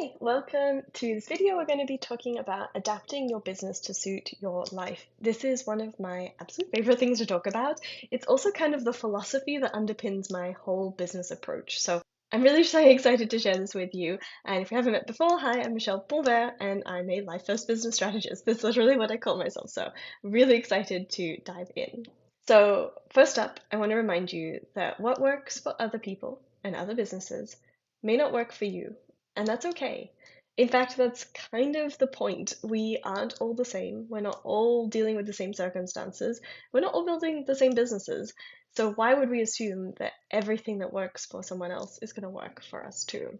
Hi, welcome to this video. We're going to be talking about adapting your business to suit your life. This is one of my absolute favorite things to talk about. It's also kind of the philosophy that underpins my whole business approach. So I'm really excited to share this with you. And if you haven't met before, hi, I'm Michelle Boulbert, and I'm a life first business strategist. That's literally what I call myself. So really excited to dive in. So first up, I want to remind you that what works for other people and other businesses may not work for you. And that's okay. In fact, that's kind of the point. We aren't all the same. We're not all dealing with the same circumstances. We're not all building the same businesses. So why would we assume that everything that works for someone else is going to work for us too?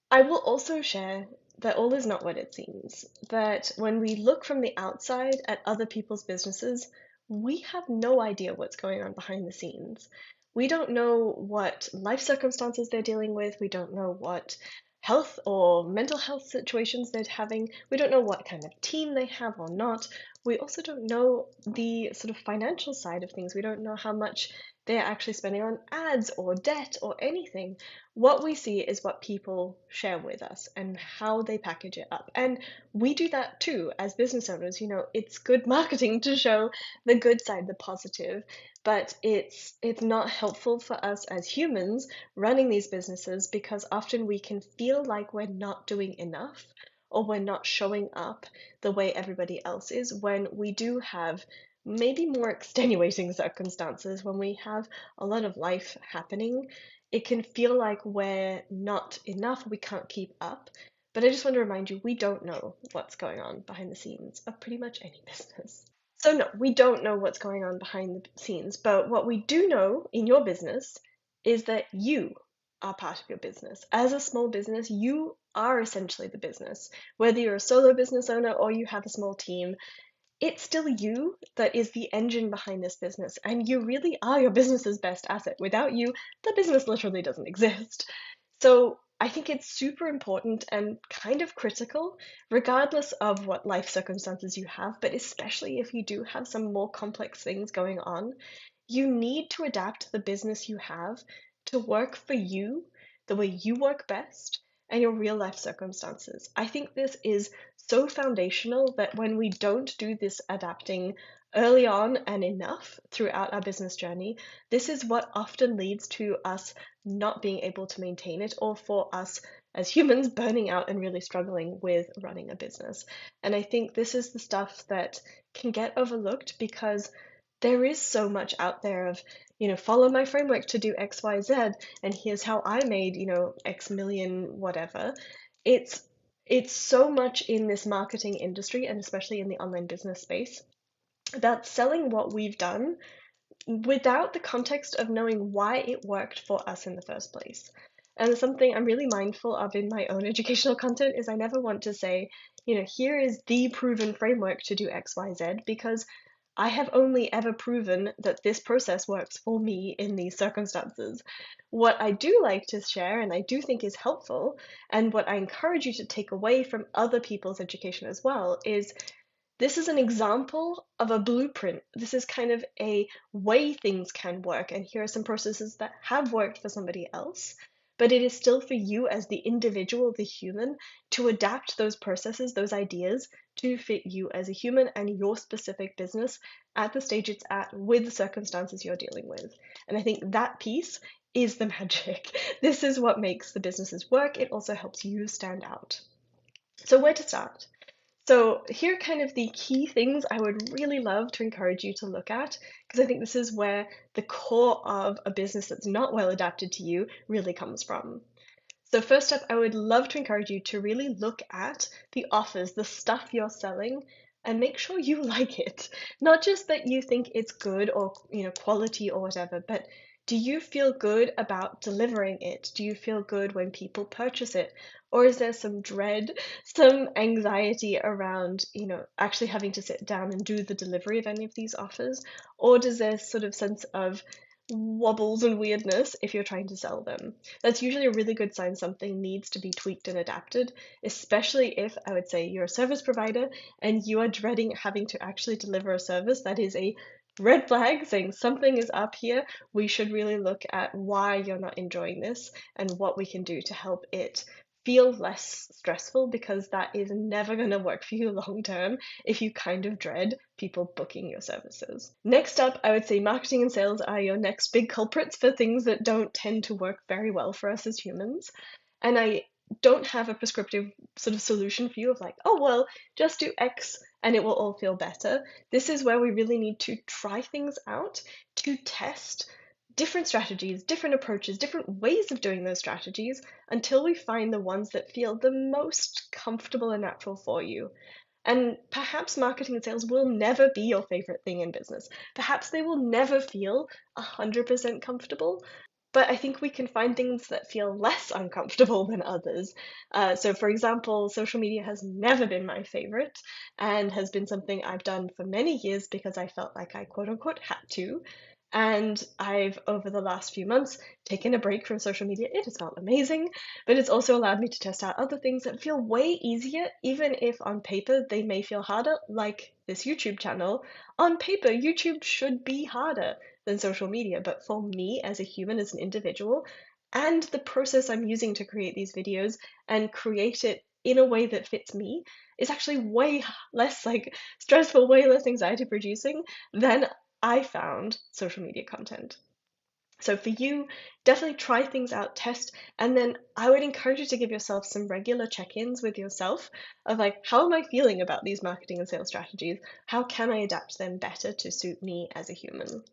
I will also share that all is not what it seems, that when we look from the outside at other people's businesses, we have no idea what's going on behind the scenes. We don't know what life circumstances they're dealing with. We don't know what health or mental health situations they're having. We don't know what kind of team they have or not. We also don't know the sort of financial side of things. We don't know how much they're actually spending on ads or debt or anything. What we see is what people share with us and how they package it up. And we do that too as business owners. You know, it's good marketing to show the good side, the positive, but it's not helpful for us as humans running these businesses because often we can feel like we're not doing enough or we're not showing up the way everybody else is when we do have maybe more extenuating circumstances, when we have a lot of life happening. It can feel like we're not enough, we can't keep up. But I just want to remind you, we don't know what's going on behind the scenes of pretty much any business. So no, we don't know what's going on behind the scenes, but what we do know in your business is that you are part of your business. As a small business, you are essentially the business. Whether you're a solo business owner or you have a small team, it's still you that is the engine behind this business, and you really are your business's best asset. Without you, the business literally doesn't exist. So I think it's super important and kind of critical, regardless of what life circumstances you have, but especially if you do have some more complex things going on, you need to adapt the business you have to work for you the way you work best and your real life circumstances. I think this is so foundational that when we don't do this adapting early on and enough throughout our business journey, this is what often leads to us not being able to maintain it, or for us as humans burning out and really struggling with running a business. And I think this is the stuff that can get overlooked because there is so much out there of, follow my framework to do X, Y, Z, and here's how I made, X million, whatever. It's it's so much in this marketing industry, and especially in the online business space, about selling what we've done without the context of knowing why it worked for us in the first place. And something I'm really mindful of in my own educational content is I never want to say, here is the proven framework to do X, Y, Z, because I have only ever proven that this process works for me in these circumstances. What I do like to share, and I do think is helpful, and what I encourage you to take away from other people's education as well, is this is an example of a blueprint. This is kind of a way things can work, and here are some processes that have worked for somebody else. But it is still for you as the individual, the human, to adapt those processes, those ideas, to fit you as a human and your specific business at the stage it's at with the circumstances you're dealing with. And I think that piece is the magic. This is what makes the businesses work. It also helps you stand out. So where to start? So here are kind of the key things I would really love to encourage you to look at, because I think this is where the core of a business that's not well adapted to you really comes from. So first up, I would love to encourage you to really look at the offers, the stuff you're selling, and make sure you like it. Not just that you think it's good or, quality or whatever, but do you feel good about delivering it? Do you feel good when people purchase it? Or is there some dread, some anxiety around, actually having to sit down and do the delivery of any of these offers? Or does there sort of sense of wobbles and weirdness if you're trying to sell them? That's usually a really good sign something needs to be tweaked and adapted, especially if, I would say, you're a service provider and you are dreading having to actually deliver a service. That is a red flag saying something is up here. We should really look at why you're not enjoying this and what we can do to help it feel less stressful, because that is never going to work for you long term if you kind of dread people booking your services. Next up, I would say marketing and sales are your next big culprits for things that don't tend to work very well for us as humans. And I don't have a prescriptive sort of solution for you of like, oh, well, just do X and it will all feel better. This is where we really need to try things out, to test different strategies, different approaches, different ways of doing those strategies until we find the ones that feel the most comfortable and natural for you. And perhaps marketing and sales will never be your favorite thing in business. Perhaps they will never feel 100% comfortable, but I think we can find things that feel less uncomfortable than others. So, for example, social media has never been my favorite and has been something I've done for many years because I felt like I quote unquote had to. And I've, over the last few months, taken a break from social media. It has felt amazing, but it's also allowed me to test out other things that feel way easier, even if on paper they may feel harder, like this YouTube channel. On paper, YouTube should be harder than social media, but for me as a human, as an individual, and the process I'm using to create these videos and create it in a way that fits me is actually way less like stressful, way less anxiety producing than I found social media content. So for you, definitely try things out, test, and then I would encourage you to give yourself some regular check-ins with yourself of like, how am I feeling about these marketing and sales strategies? How can I adapt them better to suit me as a human?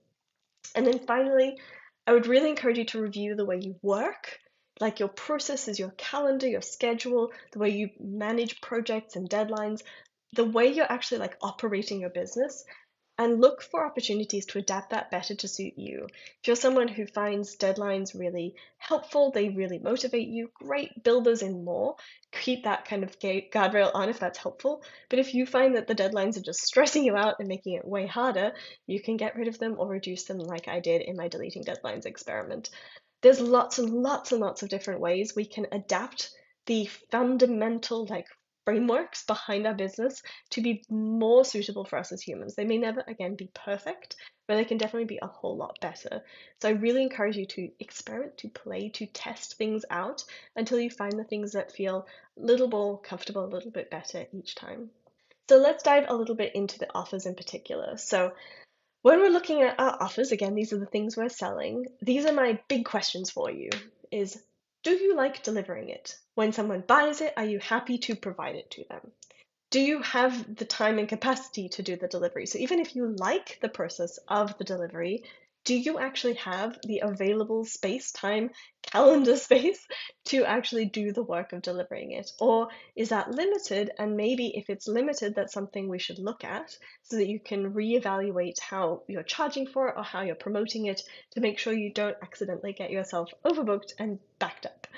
And then finally, I would really encourage you to review the way you work, like your processes, your calendar, your schedule, the way you manage projects and deadlines, the way you're actually like operating your business, and look for opportunities to adapt that better to suit you. If you're someone who finds deadlines really helpful, they really motivate you, great, build those in more. Keep that kind of guardrail on if that's helpful. But if you find that the deadlines are just stressing you out and making it way harder, you can get rid of them or reduce them like I did in my deleting deadlines experiment. There's lots and lots and lots of different ways we can adapt the fundamental like frameworks behind our business to be more suitable for us as humans. They may never, again, be perfect, but they can definitely be a whole lot better. So I really encourage you to experiment, to play, to test things out until you find the things that feel a little more comfortable, a little bit better each time. So let's dive a little bit into the offers in particular. So when we're looking at our offers, again, these are the things we're selling. These are my big questions for you is, do you like delivering it? When someone buys it, are you happy to provide it to them? Do you have the time and capacity to do the delivery? So even if you like the process of the delivery, do you actually have the available space, time, calendar space to actually do the work of delivering it? Or is that limited? And maybe if it's limited, that's something we should look at so that you can reevaluate how you're charging for it or how you're promoting it to make sure you don't accidentally get yourself overbooked and backed up.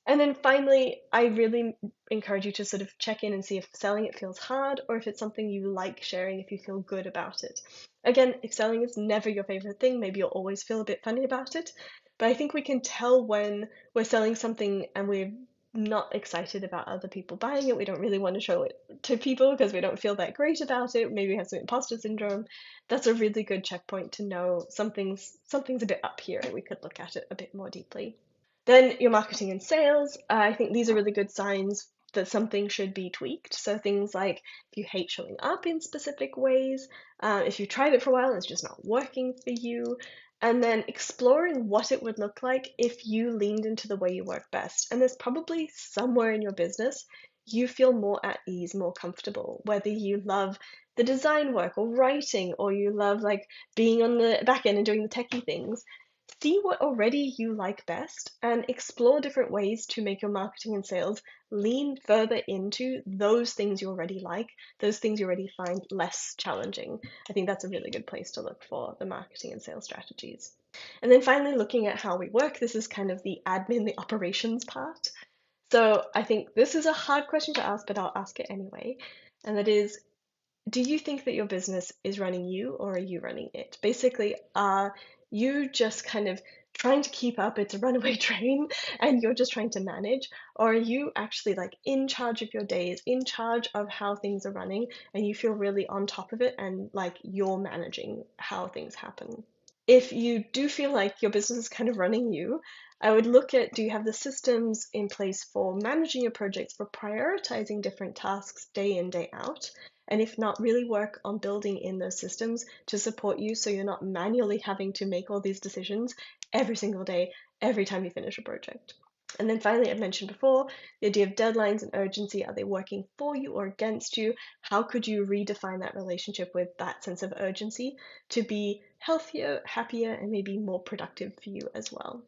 And then finally, I really encourage you to sort of check in and see if selling it feels hard or if it's something you like sharing, if you feel good about it. Again, if selling is never your favorite thing, maybe you'll always feel a bit funny about it. But I think we can tell when we're selling something and we're not excited about other people buying it. We don't really want to show it to people because we don't feel that great about it. Maybe we have some imposter syndrome. That's a really good checkpoint to know something's a bit up here. We could look at it a bit more deeply. Then your marketing and sales, I think these are really good signs that something should be tweaked. So things like if you hate showing up in specific ways, if you tried it for a while and it's just not working for you, and then exploring what it would look like if you leaned into the way you work best. And there's probably somewhere in your business you feel more at ease, more comfortable, whether you love the design work or writing, or you love like being on the back end and doing the techie things. See what already you like best and explore different ways to make your marketing and sales lean further into those things you already like, those things you already find less challenging. I think that's a really good place to look for the marketing and sales strategies. And then finally, looking at how we work, this is kind of the admin, the operations part. So I think this is a hard question to ask, but I'll ask it anyway. And that is, do you think that your business is running you or are you running it? Basically, are you just kind of trying to keep up? It's a runaway train and you're just trying to manage, or are you actually like in charge of your days, in charge of how things are running, and you feel really on top of it and like you're managing how things happen? If you do feel like your business is kind of running you, I would look at, do you have the systems in place for managing your projects, for prioritizing different tasks day in, day out? And if not, really work on building in those systems to support you so you're not manually having to make all these decisions every single day, every time you finish a project. And then finally, I mentioned before, the idea of deadlines and urgency. Are they working for you or against you? How could you redefine that relationship with that sense of urgency to be healthier, happier, and maybe more productive for you as well?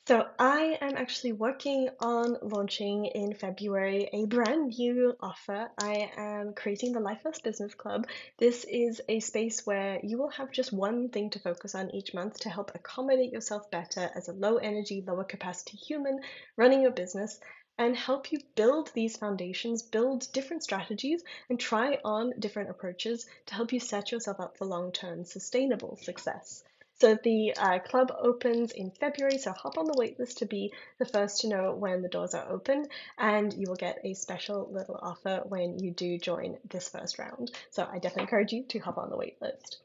So I am actually working on launching in February a brand new offer. I am creating the Life First Business Club. This is a space where you will have just one thing to focus on each month to help accommodate yourself better as a low energy, lower capacity human running your business, and help you build these foundations, build different strategies, and try on different approaches to help you set yourself up for long-term sustainable success. So the club opens in February, so hop on the waitlist to be the first to know when the doors are open, and you will get a special little offer when you do join this first round. So I definitely encourage you to hop on the waitlist.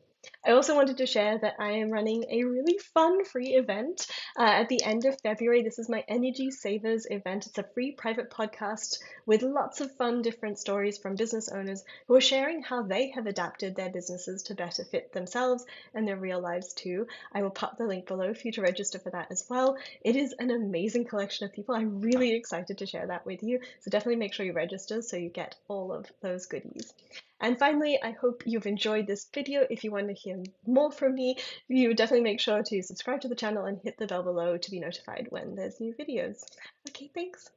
I also wanted to share that I am running a really fun free event at the end of February. This is my Energy Savers event. It's a free private podcast with lots of fun different stories from business owners who are sharing how they have adapted their businesses to better fit themselves and their real lives too. I will pop the link below for you to register for that as well. It is an amazing collection of people. I'm really excited to share that with you. So definitely make sure you register so you get all of those goodies. And finally, I hope you've enjoyed this video. If you want to hear more from me, you definitely make sure to subscribe to the channel and hit the bell below to be notified when there's new videos. Okay, thanks.